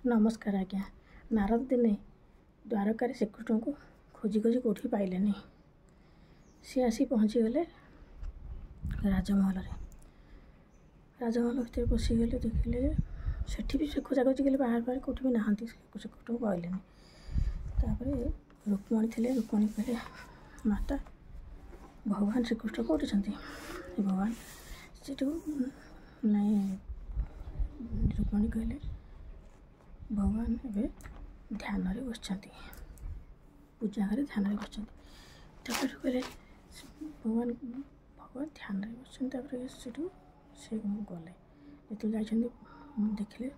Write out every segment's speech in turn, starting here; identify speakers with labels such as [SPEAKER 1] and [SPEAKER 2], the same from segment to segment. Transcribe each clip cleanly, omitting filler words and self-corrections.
[SPEAKER 1] नमस्कार आज्ञा। नारद दिने द्वारकार श्रीकृष्ण को खोजी खोजी कौटी पाइले। सी आसी पहुँचीगले राजमहल। राजमहल भर पशिगले देखिले सेठी भी खोजाखोजी कले बाहर बाहर कौटी भी नहांती श्रीकृष्ण को पाइले। रुक्मणी थे। रुक्मणी कहले माता भगवान श्रीकृष्ण कौटी भगवान से नहीं। रुक्मणी कहले भगवान ए ध्यान बस पूजा घर ध्यान बस कहले भगवान भगवान ध्यान बस से गले जो जाइए देखिले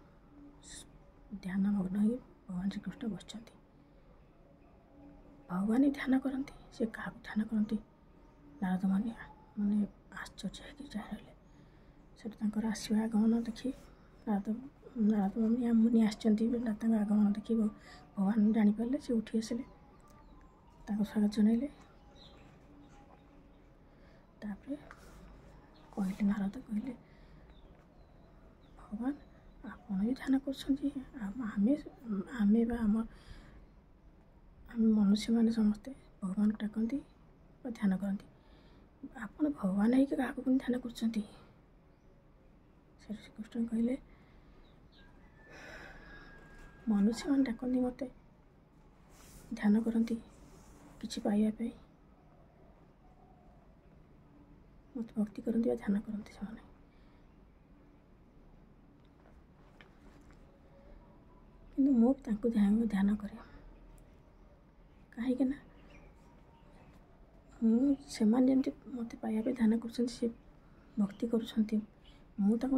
[SPEAKER 1] ध्यान मग्न हो भगवान श्रीकृष्ण बस भगवान ही ध्यान करती से क्या ध्यान करती। नारद माने माने आश्चर्य हो आसवा आगमन देखी नारद मुनि आगमन देखी भगवान जापारे से उठी आसिले स्वागत जनइले। कहले नारद कहले भगवान आपन भी ध्यान कर मनुष्य मैंने समस्ते भगवान डाकती ध्यान करती आपन भगवान है क्या ध्यान कर। श्रीकृष्ण कहले मनुष्य मैंने डाकती मत ध्यान करती किसी पाइबापी मत भक्ति करती ध्यान करती से कि मुझे ध्यान करे कहीं से मत पाइबा ध्यान कर भक्ति कर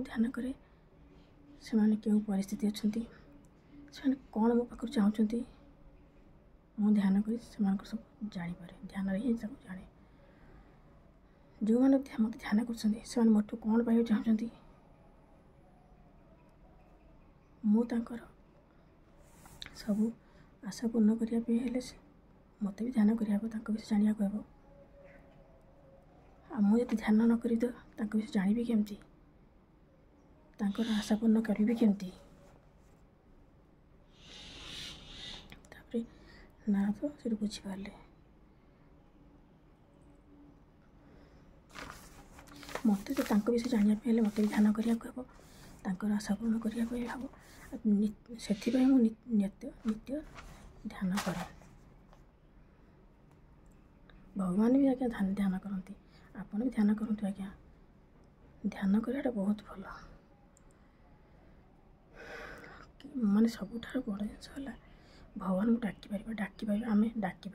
[SPEAKER 1] ध्यान करे से क्यों परिस्थिति अच्छा से कौन मो पाख चाहते मु ध्यान कर सब जापर ध्यान ही सब जाने जो मैंने मत ध्यान कर मोटू कौन पाइबा चाहते मुझे सब आशा पूर्ण करने मत भी ध्यान करने जाना कह मुझे ध्यान न कर विषय जानी केमती आशा पूर्ण करी केमती। नारद से बुझीपारे मत तो विषय जानापी मत भी ध्यान करने कह आशा पूर्ण करने भाव से नित्य नित्य ध्यान करे भगवान भी आज्ञा ध्यान करती आपन भी ध्यान करूँ आज्ञा ध्यान करवाटा बहुत भल माने सबुठ बड़ जिन भगवान को डाक आम डाक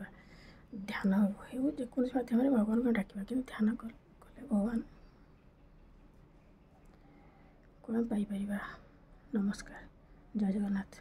[SPEAKER 1] ध्यान हो जेको माध्यम भगवान को डाक कि ध्यान कले भगवान कौन पाइपर। नमस्कार। जय जगन्नाथ।